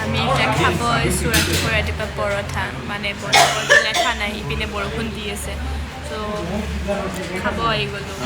আমি এতিয়া খাব আহিছোঁ ৰাতিপুৱা পৰঠা মানে বনাবলৈ লেঠা নাই ইপিনে বৰষুণ দি আছে ত' খাব আহি গ'লোঁ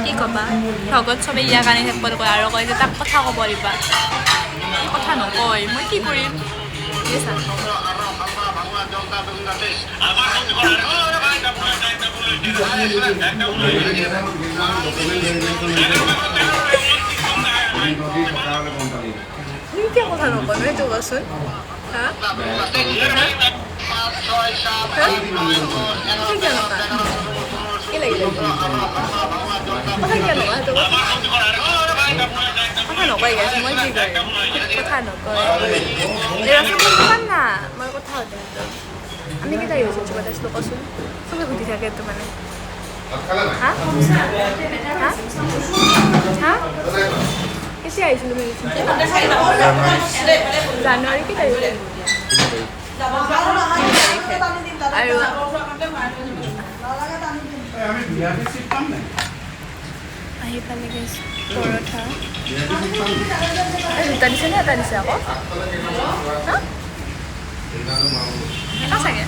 কি ক'বা লগত চবেই ইয়াৰ কাৰণে থাকিব কয় আৰু কয় যে তাক কথা ক'ব দিবা কথা নকয় মই কি কৰিম কিয় কথা নকয় সেইটো কোৱাচোন হা কি লাগিলে কথা কিয় নকয় সেইটো কথা নকয় গাইছ মই কি কৰিম কথা নকয় ৰাস্তা না মই কথা পাতিম আমি কেইটা ইউজ কৰিছোঁ বাতাইছিলোঁ কচোন চবে সুধি থাকে এইটো মানে হা হা হা কেতিয়া আহিছিলোঁ জানুৱাৰী কি তাৰিখে আৰু আহি পালে গৈছে পৰঠা দুটা দিছে নে এটা দিছে আকৌ হা এটা চাগে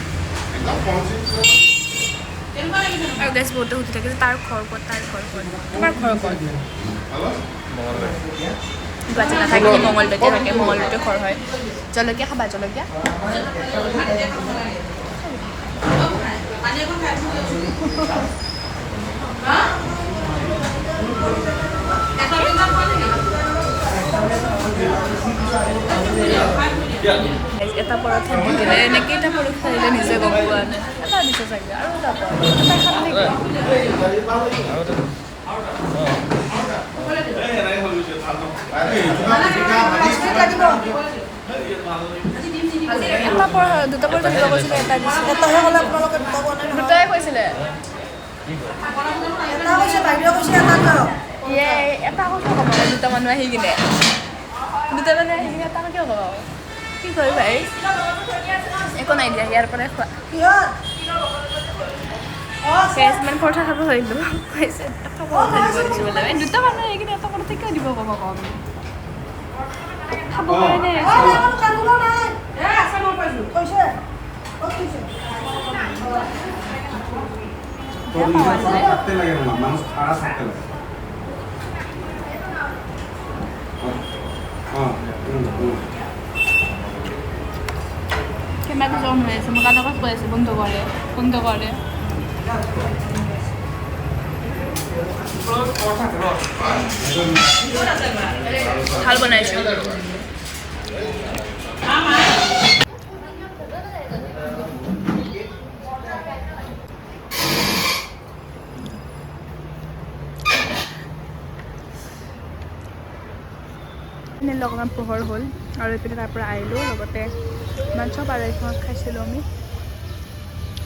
আৰু গেছ বহুতে সুধি থাকে যে তাৰ ঘৰ ক'ত তোমাৰ ঘৰ ক'ত গুৱাহাটী নাথাকে মঙলদৈতে থাকে মঙলদৈতে ঘৰ হয় জলকীয়া খাবা জলকীয়া এটা পৰঠা দি দিলে এনেকৈ এটা পৰীক্ষা দিলে নিজে গম পোৱা নাই এটা দিছে চাগে আৰু এটা দুটা পৰীক্ষা দিব কৈছিলে এটা দিছে দুটাই কৈছিলে এটা কথা ক'ব দুটা মানুহ আহি কিনে এটা কিয় ক'ব কি কৰিম ভাই একো নাই দিয়া ইয়াৰ পৰাই খোৱা মানে পৰঠা খাব পাৰিলোঁ কৈছে দুটা মানুহ আহি কিনে এটা পৰঠা কিয় দিব ক'ব কম খাব কাৰণে কেমেৰাটো অন হৈ আছে মোক কাৰোবাক কৈ আছে বন্ধ কৰে ভাল বনাইছোঁ অকণমান পোহৰ হ'ল আৰু এইপিনে তাৰ পৰা আহিলোঁ লগতে মাংস আৰু এইখনত খাইছিলোঁ আমি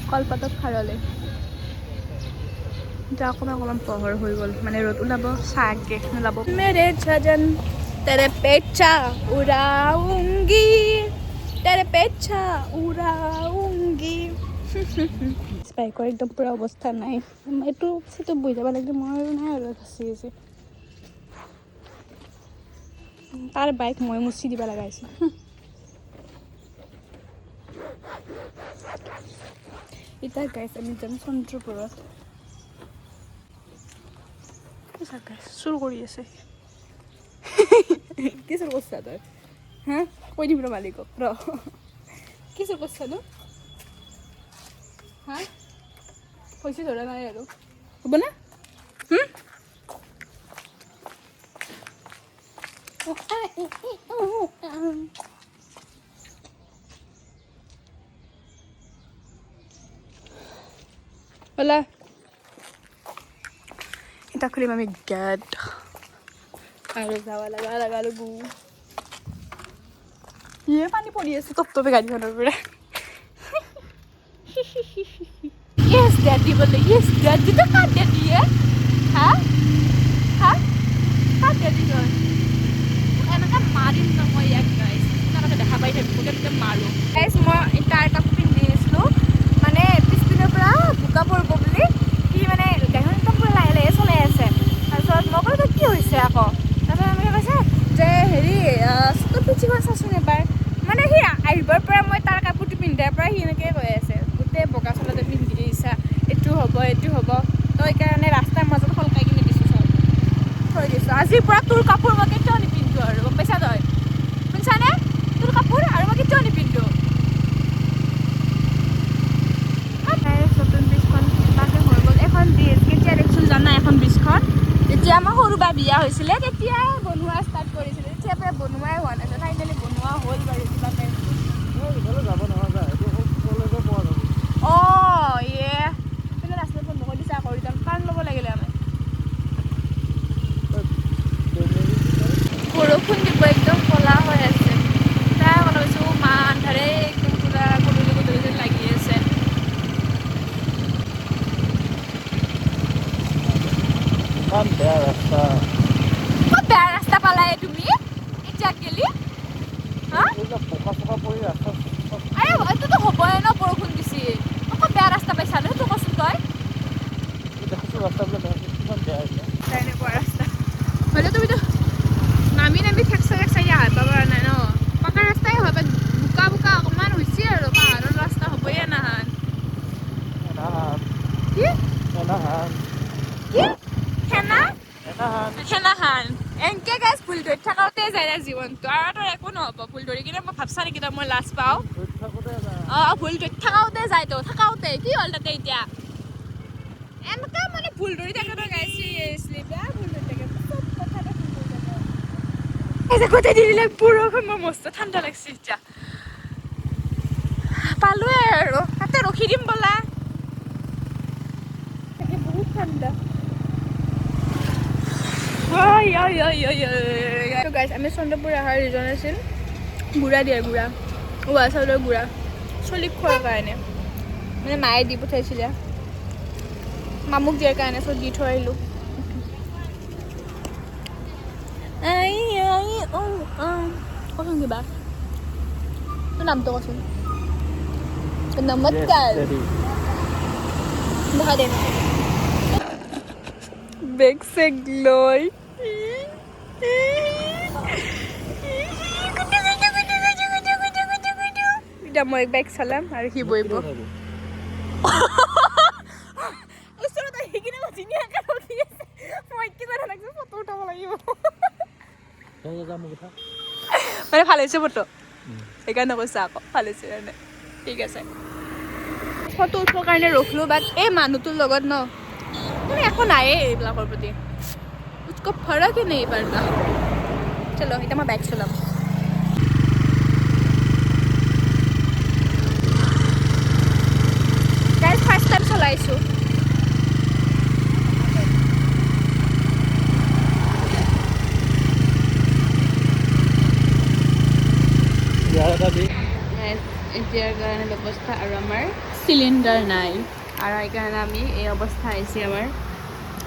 কলপাতত খাৰলে এতিয়া অকণমান পোহৰ হৈ গ'ল মানে ৰ'দ ওলাব চাগে নোলাব মেৰে সজন তেৰে পেচা উৰাউংগি বাইকৰ একদম পূৰা অৱস্থা নাই এইটো চিটত বহি যাব লাগিলে মই নাই আৰু ফাঁচি আছে তাৰ বাইক মই মুচি দিব লগা হৈছে এতিয়া গাইছ আমি যাম চন্দ্ৰপুৰত চুৰ কৰি আছে কি চুৰ কৰিছা তই হা কৈ দিম ৰ মালিকক ৰ কি চুৰ কৰিছা নো হা পইচা ধৰা নাই আৰু হ'ব না Hola. Kita খুলিম আমি গেট আৰু যাব লাগা লগু ইয়ে পানী পৰি আছে টপটপে গাড়ীখনৰ পৰা Yes daddy বলে yes daddy তো কাট daddy হ্যাঁ কাট daddy তো এনেকা মাৰিম ন মই ইয়াক গাইছ এনেকা দেখা পাই থাকিব কেনেকৈ মাৰো গাইছ মই এটা কাপ পিন্ধি আছিলোঁ মানে পিছপিনৰ পৰা বোকা পৰিব বুলি সি মানে গাড়ীখন একদম পুৰা লাহে লাহে চলাই আছে তাৰপিছত মই ক'লো কি হৈছে আকৌ তাৰপিছত আমি কৈছে যে হেৰি চুটত পিঠিখন সি এনেকৈ কৈ আছে গোটেই বগা চলা যে পিন্ধি আহিছা এইটো হ'ব তই কাৰণে ৰাস্তাৰ মাজত সলকাই কিনে দিছোঁ চব থৈ দিছোঁ আজিৰ পৰা তোৰ কাপোৰ মই কেতিয়াও নিপিন্ধো আৰু গম পাইছা তই শুনছানে তোৰ কাপোৰ আৰু মই কেতিয়াও নিপিন্ধো নতুন ব্ৰিজখন কিবাকৈ হৈ গ'ল এখন ব্ৰিজ কেতিয়া দেখিছোঁ জানা এখন ব্ৰিজখন যেতিয়া আমাৰ সৰু বা বিয়া হৈছিলে তেতিয়াই বনোৱা ষ্টাৰ্ট কৰিছিলে তেতিয়াৰ পৰা বনোৱাই হোৱা নাই ফাইনেলি বনোৱা হ'ল বাৰু কিবাকৈ অঁ ইয়ে কিন্তু ৰাস্তাত বন্ধ কৰি দিছে আকৌ ৰিটাৰ্ণ টাৰ্ণ ল'ব লাগিলে আমি বৰষুণ দিব একদম ক'লা হৈ আছে তাই কথা কৈছোঁ মা আন্ধাৰে একদম পূৰা গধূলি যেন লাগি আছে বেয়া ৰাস্তা পালাই তুমি এতিয়া গেলি এইটোতো হ'বই ন বৰষুণ দিছি আকৌ বেয়া ৰাস্তা পাইছা ন সেইটো কচোন তই এনেকুৱা ৰাস্তা হ'লে তুমিতো নামি ঠেকচা আহাৰ পাব নাই ন পাকা ৰাস্তাই হয় বোকা অকণমান হৈছে আৰু পাহাৰৰ ৰাস্তা হ'বই নাহান কি সেনাহান এনেকে গাইজ ফুল ধৰি থাকোঁতে যায় জীৱনটো আৰু তোৰ একো নহ'ব ফুল ধৰি কিনে মই ভাবছা নেকি তই মই লাজ পাওঁ অঁ ফুল ধৰি থাকোঁতে যায় তো থাকোঁতে কি হ'ল তাতে এতিয়া এনেকুৱা মানে ফুল ধৰি থাকে তই গাইজ চিৰিয়াছলি বেয়া ফুল ধৰি থাকে চব কথাতে ফুল ধৰি থাকে গোটেই দিলে বৰষুণ মোৰ মস্ত ঠাণ্ডা লাগিছে এতিয়া পালোৱে আৰু তাতে ৰখি দিম ব'লা বহুত ঠাণ্ডা গাইজ আমি চন্দ্ৰপুৰ অহাৰ ৰিজন আছিল গুড়া উৱা চাউলৰ গুড়া চলিক খোৱাৰ কাৰণে মানে মায়ে দি পঠাইছিলে মামুক দিয়াৰ কাৰণে চব দি থৈ আহিলোঁ কচোন কিবা তোৰ নামটো কচোন নমস্কাৰ দেখা দে বেগ চেগ লৈ এতিয়া মই বেগ চলাম আৰু সি বহিব ওচৰত আহি কিনে ধুনীয়াকৈ ৰখি আছে মই কি জানা লাগিছে ফটো উঠাব লাগিব মানে ভাল হৈছে ফটো সেইকাৰণে কৈছা আকৌ ভাল হৈছে কাৰণে ঠিক আছে ফটো উঠিবৰ কাৰণে ৰখিলোঁ বাট এই মানুহটোৰ লগত ন মানে একো নায়েই এইবিলাকৰ প্ৰতি उसको फर्क ही नहीं पड़ता चलो इतना मैं बाइक चलाऊँ गाइस फर्स्ट टाइम चलाइছোঁ এতিয়াৰ কাৰণে ব্যৱস্থা আৰু আমাৰ চিলিণ্ডাৰ নাই আৰু সেইকাৰণে আমি এই অৱস্থা আহিছে আমাৰ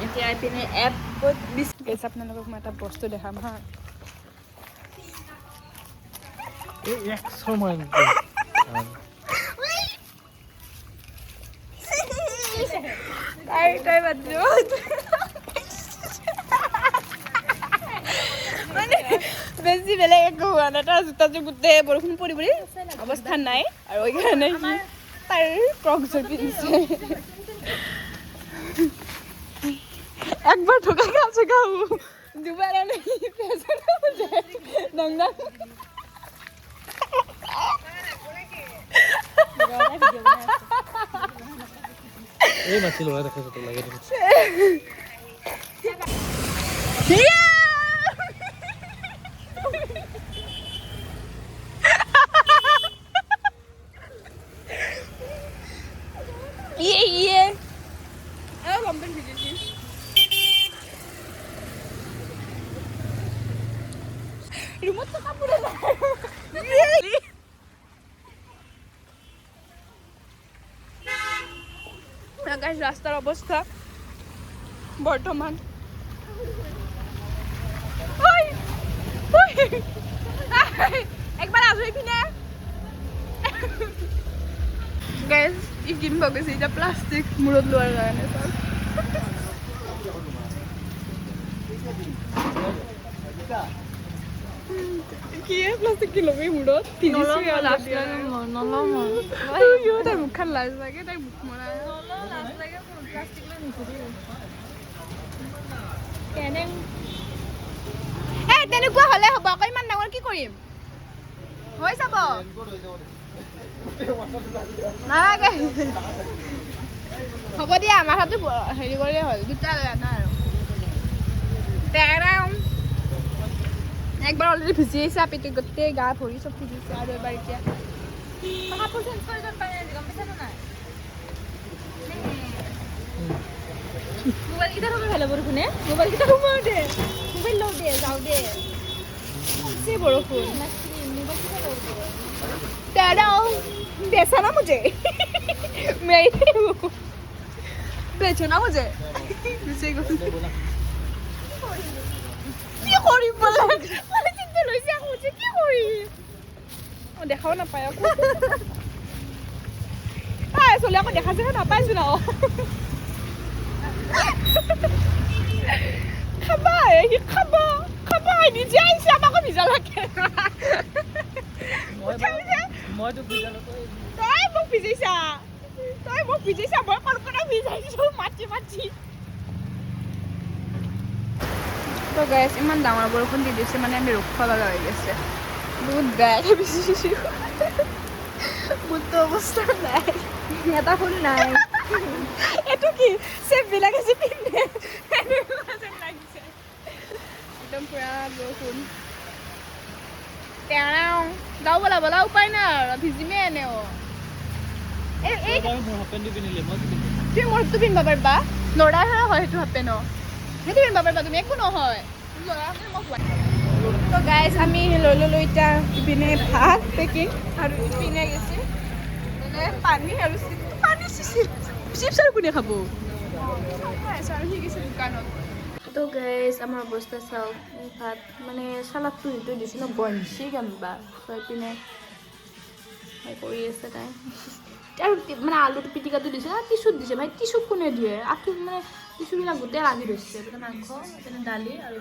এতিয়া পিনে এপত বিস্কুট আপোনালোকক মই এটা বস্তু দেখাম হা তাই মানে বেছি বেলেগ একো হোৱা নাই তাৰ জোতাযোৰ গোটেই বৰষুণ পৰি অৱস্থা নাই আৰু সেইকাৰণে তাৰ ক্ৰক্সযোৰ পিন্ধিছে একবার ठोका खा चुका हूँ दोबारा नहीं पैसा ना मुझे नंगा এই মাছিল ওরা দেখো তো লাগে ये अब हम भी भेजेंगे रिमोट तो कापूर ना गाइस रास्तार अवस्था बर्तमान একবার আসো এখানে গাইস ই কিনব গেছে এটা প্লাস্টিক মুরত লোয়ার কারণে সব কি প্লাষ্টিক কি ল'বি মূৰত তাই মুখখন লাজ লাগে তাই মুখ মৰা তেনেকুৱা হ'লে হ'ব আকৌ ইমান ডাঙৰ কি কৰিম হৈ যাব নালাগে হ'ব দিয়া মাথাটো হেৰি কৰিলে হ'ল দুটা না আৰু একবাৰ অলৰেডি ভিজি আহিছে আপীটো গোটেই গা ভৰি চব ভিজিছে আৰু এবাৰ এতিয়া কাপোৰ চেঞ্জ কৰি যাব পাৰে গম পাইছা নাই মোবাইল কেইটা থ'ব ভাল বৰষুণে মোবাইল কেইটা সোমাও দে মোবাইল লওঁ দে যাওঁ দে কমছে বৰষুণ মোবাইল কেইটা লওঁ দে দাদা बेचा ना मुझे मैं बेचो ना मुझे কি করি বলে মানে চিন্তা লইছে মুঝে কি করি ও দেখাও না পায় আকো আই চলে আকো দেখা যায় না পাইছো না খাবা নিজে আইছে আমাকে ভিজা লাগে মই তো বিজালো তই মোক ভিজাইছা মই কলকতা ভিজাইছো মাটি তো গাইছ ইমান ডাঙৰ বৰষুণ দি দিছে মানে আমি ৰখিব লগা হৈ গৈছে বহুত বেয়াকৈ ভিজিছো মোৰতো অৱস্থা নাই এটা ফুল নাই এইটো কি চেপবিলাক আছে পিন্ধে লাগিছে একদম পুৰা বৰষুণ যাওঁ বলা উপায় নাই আৰু ভিজিমে এনেও তুমি মোৰটো পিন্ধিব পাৰিবা ল'ৰাৰ হয় সেইটো হাপেন সেইটো পিন্ধিব পাৰিবা তুমি একো নহয় তো গাইজ আমি লৈ ল'লোঁ এতিয়া ইপিনে ভাত পেকিং আৰু ইপিনে গেছে মানে পানী আৰু চিপছ আৰু কোনে খাব আৰু সি গৈছে দোকানত তো গাইজ আমাৰ অৱস্থা চাওক ভাত মানে চালাদটো যিটো দিছে ন বঞ্চি কেনবা পিনে কৰি আছে তাই আৰু মানে আলুটো পিটিকাটো দিছে টিচুত দিছে ভাই টিচুত কোনে দিয়ে আঁঠু মানে টিচুবিলাক গোটেই লাগি ধৰিছে মাংস দালি আৰু